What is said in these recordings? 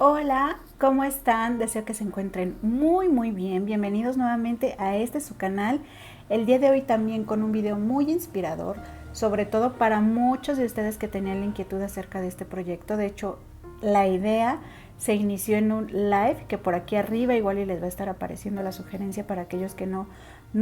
Hola, ¿cómo están? Deseo que se encuentren muy bien. Bienvenidos nuevamente a su canal. El día de hoy también con un video muy inspirador, sobre todo para muchos de ustedes que tenían la inquietud acerca de este proyecto. De hecho, la idea se inició en un live que por aquí arriba igual y les va a estar apareciendo la sugerencia para aquellos que no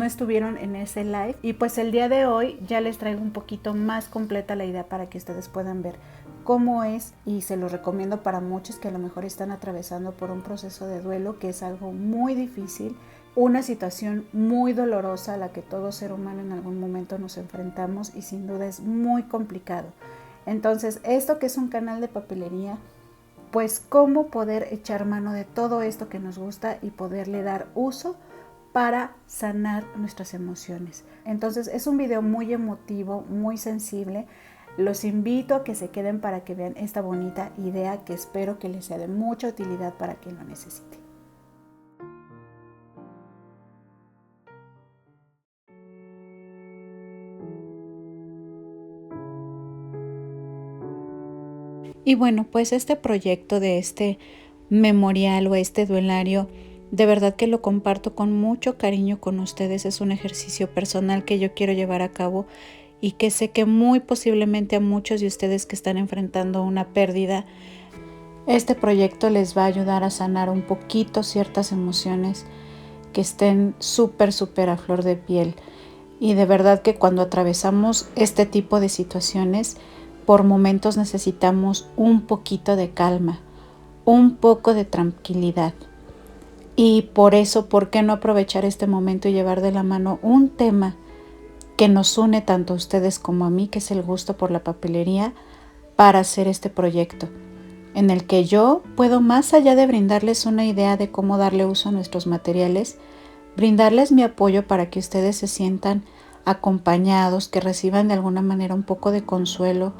estuvieron en ese live. Y pues el día de hoy ya les traigo un poquito más completa la idea para que ustedes puedan ver cómo es, y se los recomiendo para muchos que a lo mejor están atravesando por un proceso de duelo, que es algo muy difícil, una situación muy dolorosa a la que todo ser humano en algún momento nos enfrentamos y sin duda es muy complicado. Entonces, esto que es un canal de papelería, pues cómo poder echar mano de todo esto que nos gusta y poderle dar uso para sanar nuestras emociones. Entonces es un video muy emotivo, muy sensible. Los invito a que se queden para que vean esta bonita idea que espero que les sea de mucha utilidad para quien lo necesite. Y bueno, pues este proyecto de este memorial o este duelario, de verdad que lo comparto con mucho cariño con ustedes. Es un ejercicio personal que yo quiero llevar a cabo y que sé que muy posiblemente a muchos de ustedes que están enfrentando una pérdida, este proyecto les va a ayudar a sanar un poquito ciertas emociones que estén súper a flor de piel. Y de verdad que cuando atravesamos este tipo de situaciones, por momentos necesitamos un poquito de calma, un poco de tranquilidad. Y por eso, ¿por qué no aprovechar este momento y llevar de la mano un tema que nos une tanto a ustedes como a mí, que es el gusto por la papelería, para hacer este proyecto, en el que yo puedo, más allá de brindarles una idea de cómo darle uso a nuestros materiales, brindarles mi apoyo para que ustedes se sientan acompañados, que reciban de alguna manera un poco de consuelo,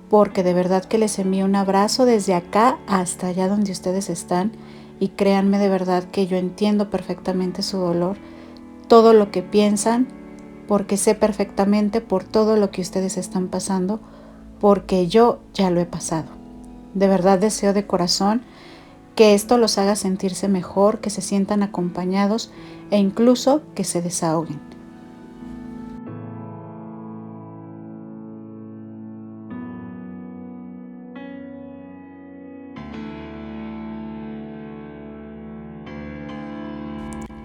porque de verdad que les envío un abrazo desde acá hasta allá donde ustedes están, y créanme de verdad que yo entiendo perfectamente su dolor, todo lo que piensan, porque sé perfectamente por todo lo que ustedes están pasando, porque yo ya lo he pasado. De verdad deseo de corazón que esto los haga sentirse mejor, que se sientan acompañados e incluso que se desahoguen.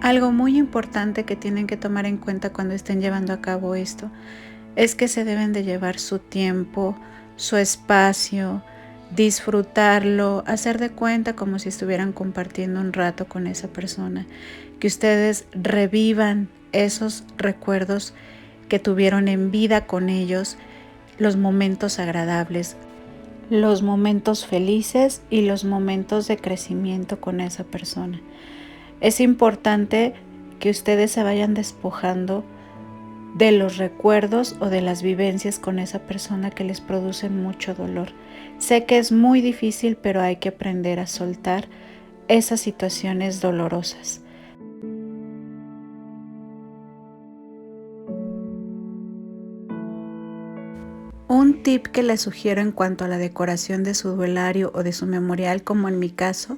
Algo muy importante que tienen que tomar en cuenta cuando estén llevando a cabo esto es que se deben de llevar su tiempo, su espacio, disfrutarlo, hacer de cuenta como si estuvieran compartiendo un rato con esa persona, que ustedes revivan esos recuerdos que tuvieron en vida con ellos, los momentos agradables, los momentos felices y los momentos de crecimiento con esa persona. Es importante que ustedes se vayan despojando de los recuerdos o de las vivencias con esa persona que les producen mucho dolor. Sé que es muy difícil, pero hay que aprender a soltar esas situaciones dolorosas. Un tip que les sugiero en cuanto a la decoración de su duelario o de su memorial, como en mi caso,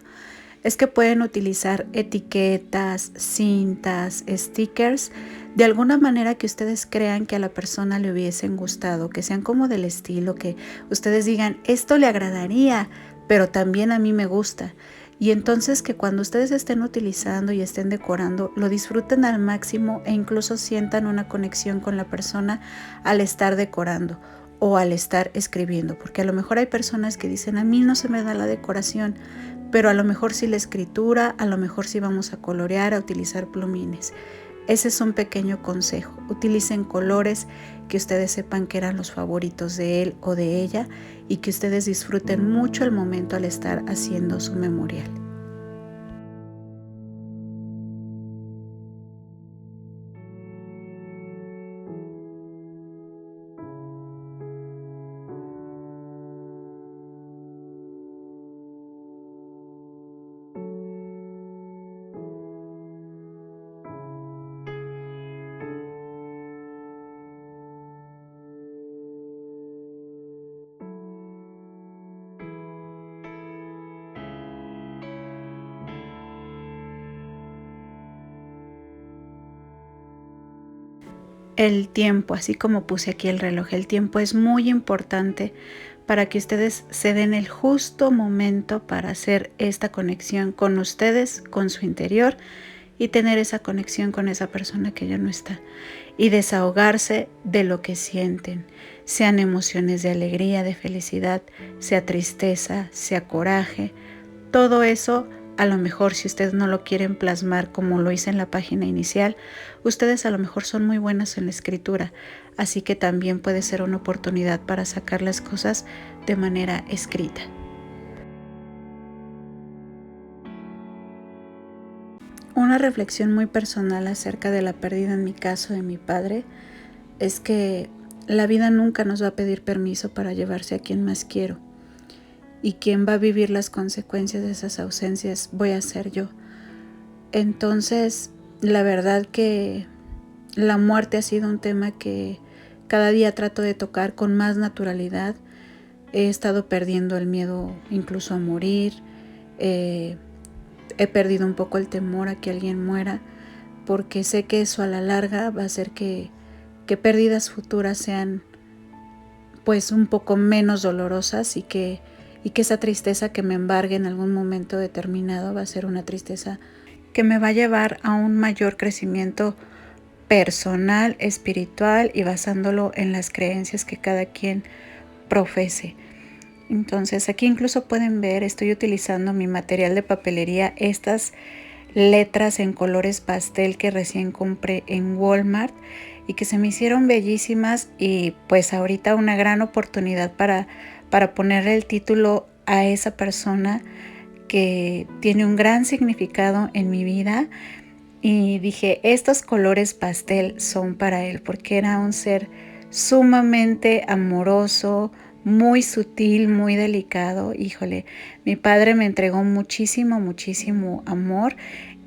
es que pueden utilizar etiquetas, cintas, stickers, de alguna manera que ustedes crean que a la persona le hubiesen gustado, que sean como del estilo, que ustedes digan, esto le agradaría, pero también a mí me gusta. Y entonces que cuando ustedes estén utilizando y estén decorando, lo disfruten al máximo e incluso sientan una conexión con la persona al estar decorando o al estar escribiendo, porque a lo mejor hay personas que dicen, a mí no se me da la decoración, pero a lo mejor sí la escritura, a lo mejor sí vamos a colorear, a utilizar plumines. Ese es un pequeño consejo. Utilicen colores que ustedes sepan que eran los favoritos de él o de ella, y que ustedes disfruten mucho el momento al estar haciendo su memorial. el tiempo, así como puse aquí el reloj, el tiempo es muy importante para que ustedes se den el justo momento para hacer esta conexión con ustedes, con su interior y tener esa conexión con esa persona que ya no está y desahogarse de lo que sienten, sean emociones de alegría, de felicidad, sea tristeza, sea coraje, todo eso. A lo mejor si ustedes no lo quieren plasmar como lo hice en la página inicial, ustedes a lo mejor son muy buenas en la escritura, así que también puede ser una oportunidad para sacar las cosas de manera escrita. Una reflexión muy personal acerca de la pérdida en mi caso de mi padre es que la vida nunca nos va a pedir permiso para llevarse a quien más quiero. Y quien va a vivir las consecuencias de esas ausencias voy a ser yo. Entonces, la verdad que la muerte ha sido un tema que cada día trato de tocar con más naturalidad. He estado perdiendo el miedo incluso a morir. He perdido un poco el temor a que alguien muera, porque sé que eso a la larga va a hacer que pérdidas futuras sean pues un poco menos dolorosas y que esa tristeza que me embargue en algún momento determinado va a ser una tristeza que me va a llevar a un mayor crecimiento personal, espiritual y basándolo en las creencias que cada quien profese. Entonces aquí incluso pueden ver, estoy utilizando mi material de papelería, estas letras en colores pastel que recién compré en Walmart y que se me hicieron bellísimas y pues ahorita una gran oportunidad para ponerle el título a esa persona que tiene un gran significado en mi vida. Y dije, estos colores pastel son para él, porque era un ser sumamente amoroso, muy sutil, muy delicado. Híjole, mi padre me entregó muchísimo, muchísimo amor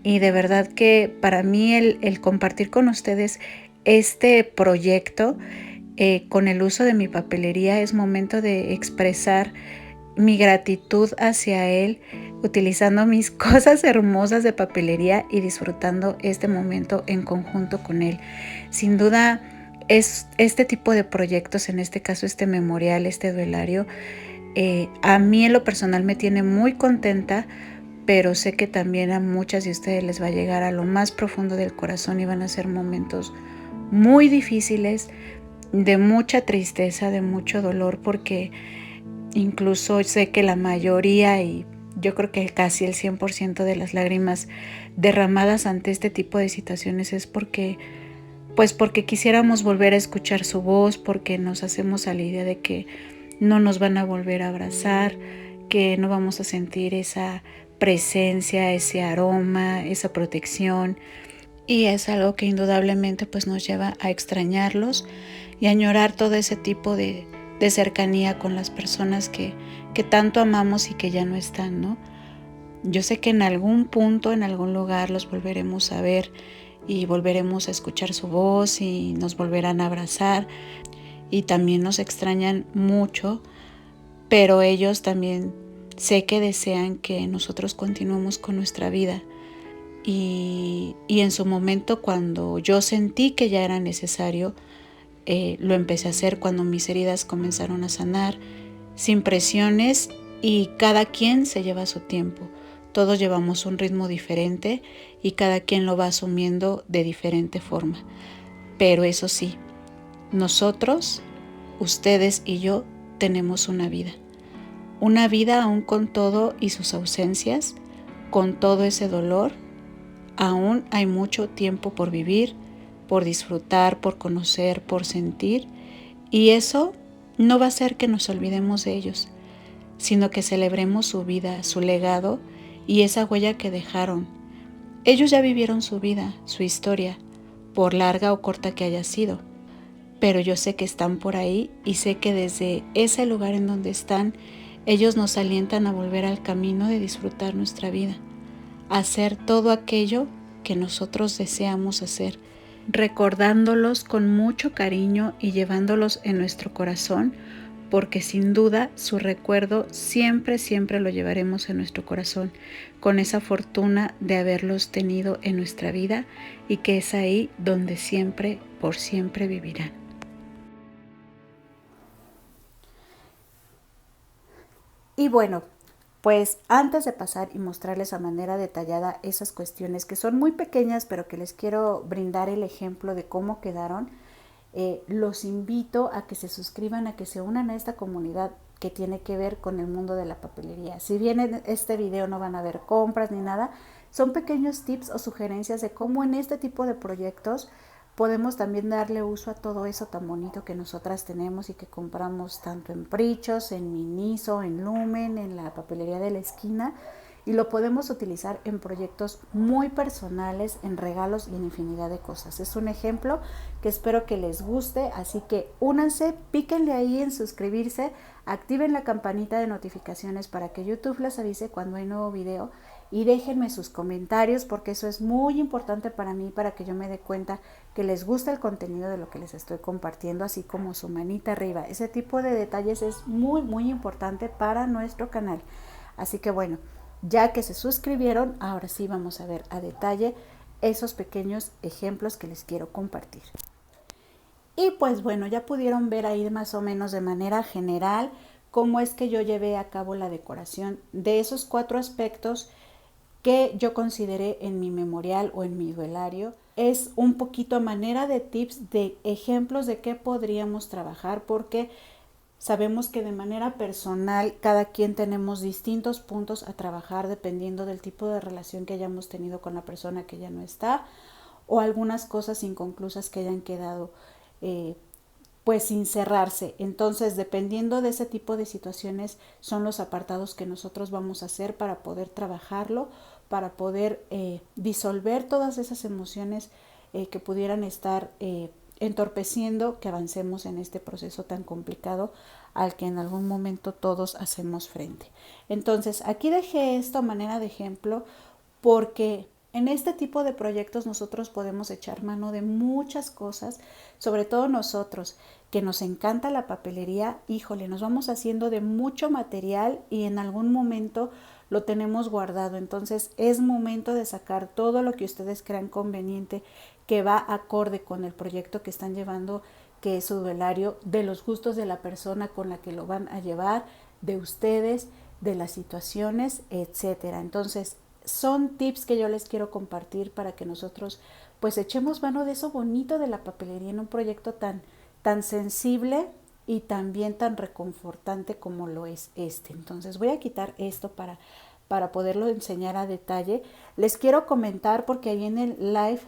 y de verdad que para mí el compartir con ustedes este proyecto con el uso de mi papelería es momento de expresar mi gratitud hacia él, utilizando mis cosas hermosas de papelería y disfrutando este momento en conjunto con él. Sin duda es este tipo de proyectos, en este caso este memorial, este duelario, a mí en lo personal me tiene muy contenta, pero sé que también a muchas de ustedes les va a llegar a lo más profundo del corazón y van a ser momentos muy difíciles, de mucha tristeza, de mucho dolor, porque incluso sé que la mayoría y yo creo que casi el 100% de las lágrimas derramadas ante este tipo de situaciones es porque quisiéramos volver a escuchar su voz, porque nos hacemos a la idea de que no nos van a volver a abrazar, que no vamos a sentir esa presencia, ese aroma, esa protección. Y es algo que indudablemente pues nos lleva a extrañarlos y a añorar todo ese tipo de cercanía con las personas que tanto amamos y que ya no están, ¿no? Yo sé que en algún punto, en algún lugar los volveremos a ver y volveremos a escuchar su voz y nos volverán a abrazar y también nos extrañan mucho, pero ellos también sé que desean que nosotros continuemos con nuestra vida. Y en su momento, cuando yo sentí que ya era necesario, lo empecé a hacer cuando mis heridas comenzaron a sanar, sin presiones, y cada quien se lleva su tiempo. Todos llevamos un ritmo diferente y cada quien lo va asumiendo de diferente forma. Pero eso sí, nosotros, ustedes y yo, tenemos una vida. Una vida aún con todo y sus ausencias, con todo ese dolor. Aún hay mucho tiempo por vivir, por disfrutar, por conocer, por sentir, y eso no va a hacer que nos olvidemos de ellos, sino que celebremos su vida, su legado y esa huella que dejaron. Ellos ya vivieron su vida, su historia, por larga o corta que haya sido, pero yo sé que están por ahí y sé que desde ese lugar en donde están, ellos nos alientan a volver al camino de disfrutar nuestra vida, hacer todo aquello que nosotros deseamos hacer, recordándolos con mucho cariño y llevándolos en nuestro corazón, porque sin duda su recuerdo siempre, siempre lo llevaremos en nuestro corazón, con esa fortuna de haberlos tenido en nuestra vida y que es ahí donde siempre, por siempre vivirán. Y bueno, pues antes de pasar y mostrarles a manera detallada esas cuestiones que son muy pequeñas, pero que les quiero brindar el ejemplo de cómo quedaron, los invito a que se suscriban, a que se unan a esta comunidad que tiene que ver con el mundo de la papelería. Si bien en este video no van a ver compras ni nada, son pequeños tips o sugerencias de cómo en este tipo de proyectos podemos también darle uso a todo eso tan bonito que nosotras tenemos y que compramos tanto en Prichos, en Miniso, en Lumen, en la papelería de la esquina, y lo podemos utilizar en proyectos muy personales, en regalos y en infinidad de cosas. Es un ejemplo que espero que les guste, así que únanse, píquenle ahí en suscribirse, activen la campanita de notificaciones para que YouTube les avise cuando hay nuevo video y déjenme sus comentarios porque eso es muy importante para mí, para que yo me dé cuenta que les gusta el contenido de lo que les estoy compartiendo, así como su manita arriba. Ese tipo de detalles es muy, muy importante para nuestro canal. Así que bueno, ya que se suscribieron, ahora sí vamos a ver a detalle esos pequeños ejemplos que les quiero compartir. Y pues bueno, ya pudieron ver ahí más o menos de manera general cómo es que yo llevé a cabo la decoración de esos 4 aspectos que yo consideré en mi memorial o en mi duelario. Es un poquito a manera de tips, de ejemplos de qué podríamos trabajar, porque sabemos que de manera personal cada quien tenemos distintos puntos a trabajar dependiendo del tipo de relación que hayamos tenido con la persona que ya no está, o algunas cosas inconclusas que hayan quedado pues sin cerrarse. Entonces, dependiendo de ese tipo de situaciones, son los apartados que nosotros vamos a hacer para poder trabajarlo, para poder disolver todas esas emociones que pudieran estar entorpeciendo que avancemos en este proceso tan complicado al que en algún momento todos hacemos frente. Entonces, aquí dejé esto a manera de ejemplo porque en este tipo de proyectos nosotros podemos echar mano de muchas cosas, sobre todo nosotros que nos encanta la papelería. Híjole, nos vamos haciendo de mucho material y en algún momento lo tenemos guardado. Entonces es momento de sacar todo lo que ustedes crean conveniente, que va acorde con el proyecto que están llevando, que es su duelario, de los gustos de la persona con la que lo van a llevar, de ustedes, de las situaciones, etcétera. Entonces son tips que yo les quiero compartir para que nosotros pues echemos mano de eso bonito de la papelería en un proyecto tan sensible y también tan reconfortante como lo es este. Entonces voy a quitar esto para poderlo enseñar a detalle. Les quiero comentar porque ahí en el live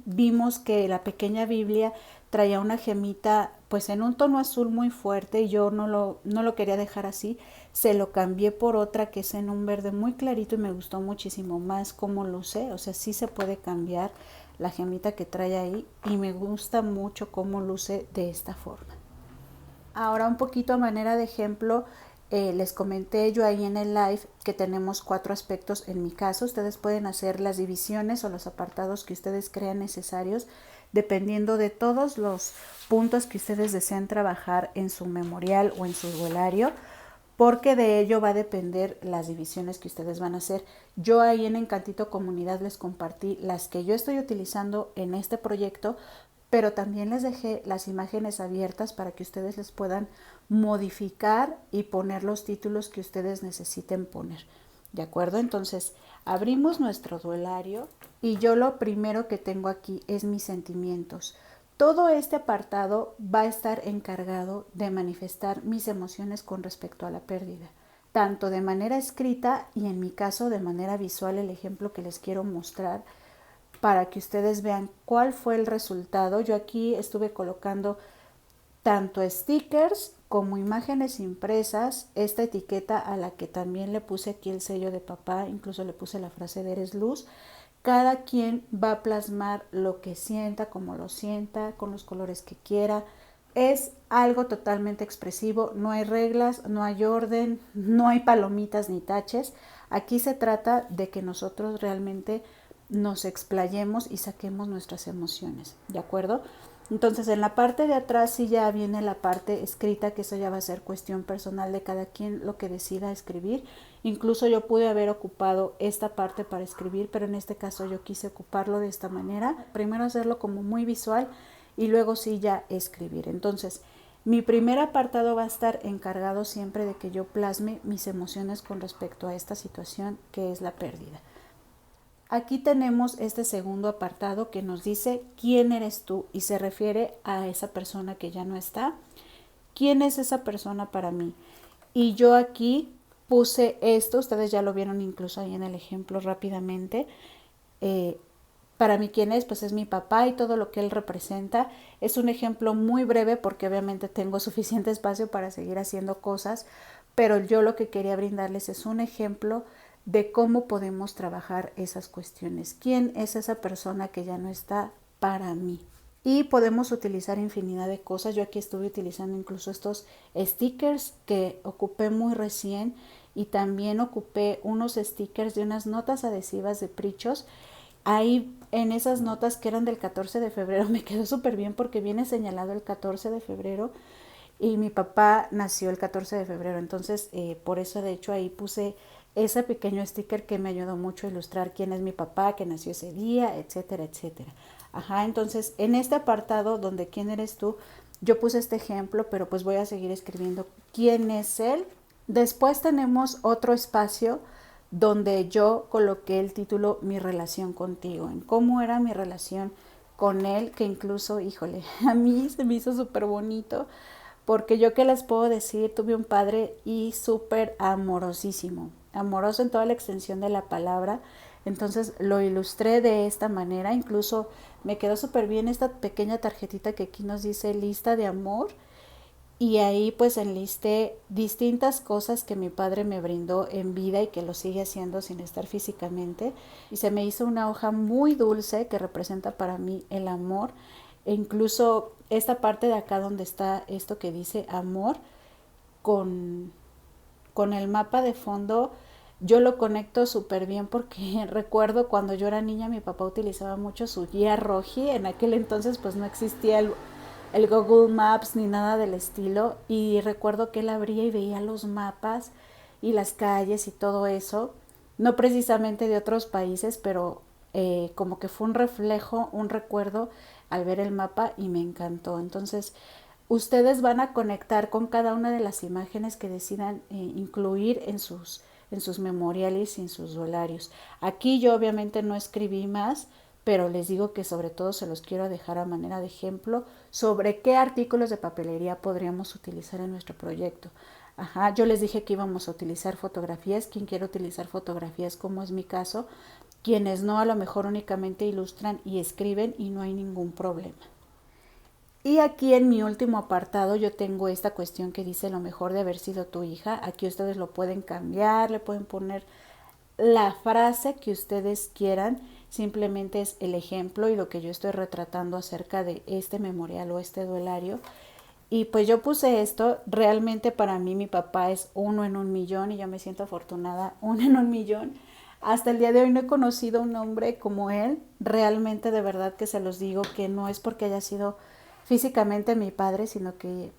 vimos que la pequeña Biblia traía una gemita pues en un tono azul muy fuerte y yo no lo quería dejar así, se lo cambié por otra que es en un verde muy clarito y me gustó muchísimo más cómo luce, o sea, sí se puede cambiar la gemita que trae ahí y me gusta mucho cómo luce de esta forma. Ahora un poquito a manera de ejemplo, les comenté yo ahí en el live que tenemos 4 aspectos en mi caso. Ustedes pueden hacer las divisiones o los apartados que ustedes crean necesarios dependiendo de todos los puntos que ustedes desean trabajar en su memorial o en su duelario, porque de ello va a depender las divisiones que ustedes van a hacer. Yo ahí en Encantito Comunidad les compartí las que yo estoy utilizando en este proyecto, pero también les dejé las imágenes abiertas para que ustedes les puedan modificar y poner los títulos que ustedes necesiten poner. ¿De acuerdo? Entonces, abrimos nuestro duelario y yo lo primero que tengo aquí es mis sentimientos. Todo este apartado va a estar encargado de manifestar mis emociones con respecto a la pérdida, tanto de manera escrita y en mi caso de manera visual, el ejemplo que les quiero mostrar para que ustedes vean cuál fue el resultado. Yo aquí estuve colocando tanto stickers como imágenes impresas, esta etiqueta a la que también le puse aquí el sello de papá, incluso le puse la frase de eres luz. Cada quien va a plasmar lo que sienta, como lo sienta, con los colores que quiera. Es algo totalmente expresivo, no hay reglas, no hay orden, no hay palomitas ni taches. Aquí se trata de que nosotros realmente nos explayemos y saquemos nuestras emociones, ¿de acuerdo? Entonces en la parte de atrás sí ya viene la parte escrita, que eso ya va a ser cuestión personal de cada quien lo que decida escribir. Incluso yo pude haber ocupado esta parte para escribir, pero en este caso yo quise ocuparlo de esta manera. Primero hacerlo como muy visual y luego sí ya escribir. Entonces mi primer apartado va a estar encargado siempre de que yo plasme mis emociones con respecto a esta situación que es la pérdida. Aquí tenemos este segundo apartado que nos dice quién eres tú y se refiere a esa persona que ya no está. ¿Quién es esa persona para mí? Y yo aquí puse esto, ustedes ya lo vieron incluso ahí en el ejemplo rápidamente. Para mí, ¿quién es? Pues es mi papá y todo lo que él representa. Es un ejemplo muy breve porque obviamente tengo suficiente espacio para seguir haciendo cosas, pero yo lo que quería brindarles es un ejemplo de cómo podemos trabajar esas cuestiones. ¿Quién es esa persona que ya no está para mí? Y podemos utilizar infinidad de cosas. Yo aquí estuve utilizando incluso estos stickers que ocupé muy recién y también ocupé unos stickers de unas notas adhesivas de Prichos. Ahí en esas notas que eran del 14 de febrero me quedó súper bien porque viene señalado el 14 de febrero y mi papá nació el 14 de febrero, entonces por eso de hecho ahí puse ese pequeño sticker que me ayudó mucho a ilustrar quién es mi papá, que nació ese día, etcétera, etcétera. Ajá, entonces en este apartado donde quién eres tú, yo puse este ejemplo, pero pues voy a seguir escribiendo quién es él. Después tenemos otro espacio donde yo coloqué el título Mi relación contigo, en cómo era mi relación con él, que incluso, híjole, a mí se me hizo súper bonito, porque yo qué les puedo decir, tuve un padre y súper amorosísimo, amoroso en toda la extensión de la palabra. Entonces lo ilustré de esta manera, incluso me quedó súper bien esta pequeña tarjetita que aquí nos dice lista de amor, y ahí pues enlisté distintas cosas que mi padre me brindó en vida y que lo sigue haciendo sin estar físicamente, y se me hizo una hoja muy dulce que representa para mí el amor. E incluso esta parte de acá donde está esto que dice amor con, con el mapa de fondo, yo lo conecto súper bien porque recuerdo cuando yo era niña mi papá utilizaba mucho su guía Roji. En aquel entonces pues no existía el Google Maps ni nada del estilo, y recuerdo que él abría y veía los mapas y las calles y todo eso, no precisamente de otros países, pero como que fue un reflejo, un recuerdo al ver el mapa y me encantó. Entonces ustedes van a conectar con cada una de las imágenes que decidan incluir en sus memoriales y en sus dolarios. Aquí yo obviamente no escribí más, pero les digo que sobre todo se los quiero dejar a manera de ejemplo sobre qué artículos de papelería podríamos utilizar en nuestro proyecto. Ajá, yo les dije que íbamos a utilizar fotografías, quien quiere utilizar fotografías como es mi caso, quienes no a lo mejor únicamente ilustran y escriben y no hay ningún problema. Y aquí en mi último apartado yo tengo esta cuestión que dice lo mejor de haber sido tu hija. Aquí ustedes lo pueden cambiar, le pueden poner la frase que ustedes quieran, simplemente es el ejemplo y lo que yo estoy retratando acerca de este memorial o este duelario. Y pues yo puse esto, realmente para mí mi papá es 1 en 1 millón y yo me siento afortunada, 1 en 1 millón. Hasta el día de hoy no he conocido un hombre como él, realmente de verdad que se los digo que no es porque haya sido físicamente mi padre, sino que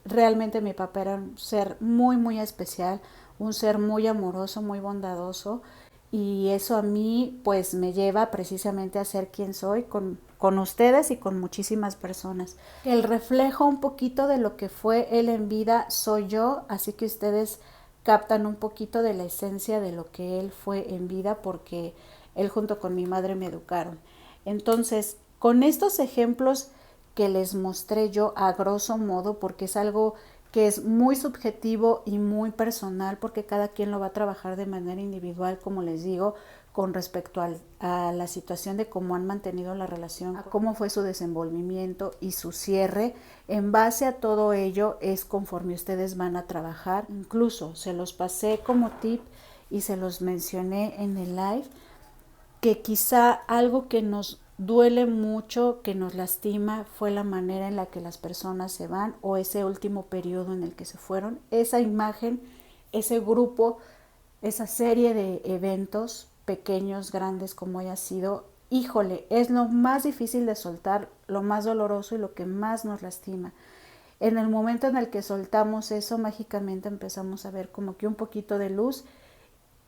realmente mi papá era un ser muy, muy especial, un ser muy amoroso, muy bondadoso, y eso a mí pues me lleva precisamente a ser quien soy con ustedes y con muchísimas personas. El reflejo un poquito de lo que fue él en vida soy yo, así que ustedes captan un poquito de la esencia de lo que él fue en vida porque él junto con mi madre me educaron. Entonces, con estos ejemplos que les mostré yo a grosso modo, porque es algo que es muy subjetivo y muy personal, porque cada quien lo va a trabajar de manera individual, como les digo, con respecto a la situación de cómo han mantenido la relación, a cómo fue su desenvolvimiento y su cierre. En base a todo ello es conforme ustedes van a trabajar. Incluso se los pasé como tip y se los mencioné en el live, que quizá algo que nos duele mucho, que nos lastima, fue la manera en la que las personas se van o ese último periodo en el que se fueron. Esa imagen, ese grupo, esa serie de eventos, pequeños, grandes, como haya sido, híjole, es lo más difícil de soltar, lo más doloroso y lo que más nos lastima. En el momento en el que soltamos eso, mágicamente empezamos a ver como que un poquito de luz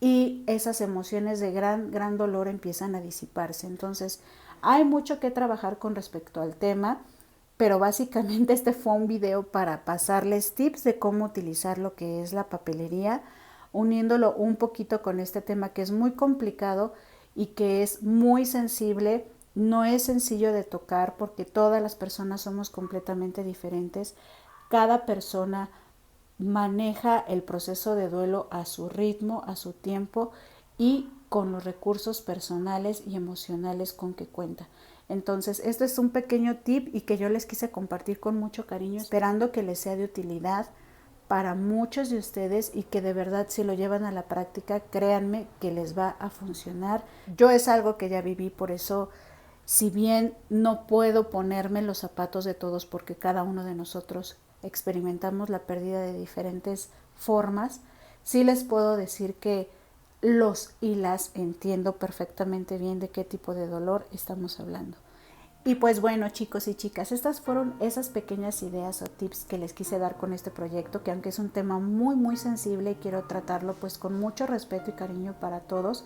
y esas emociones de gran dolor empiezan a disiparse. Entonces, hay mucho que trabajar con respecto al tema, pero básicamente este fue un video para pasarles tips de cómo utilizar lo que es la papelería, uniéndolo un poquito con este tema que es muy complicado y que es muy sensible. No es sencillo de tocar porque todas las personas somos completamente diferentes. Cada persona maneja el proceso de duelo a su ritmo, a su tiempo y con los recursos personales y emocionales con que cuenta. Entonces, este es un pequeño tip y que yo les quise compartir con mucho cariño, esperando que les sea de utilidad para muchos de ustedes y que de verdad si lo llevan a la práctica, créanme que les va a funcionar. Yo es algo que ya viví, por eso si bien no puedo ponerme los zapatos de todos porque cada uno de nosotros experimentamos la pérdida de diferentes formas, sí les puedo decir que los y las entiendo perfectamente bien de qué tipo de dolor estamos hablando. Y pues bueno, chicos y chicas, estas fueron esas pequeñas ideas o tips que les quise dar con este proyecto, que aunque es un tema muy sensible, quiero tratarlo pues con mucho respeto y cariño para todos.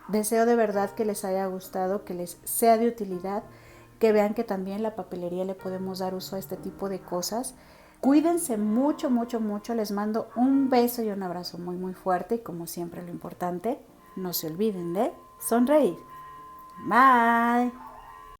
Deseo de verdad que les haya gustado, que les sea de utilidad, que vean que también la papelería le podemos dar uso a este tipo de cosas. Cuídense mucho. Les mando un beso y un abrazo muy fuerte y como siempre lo importante, no se olviden de sonreír. Bye.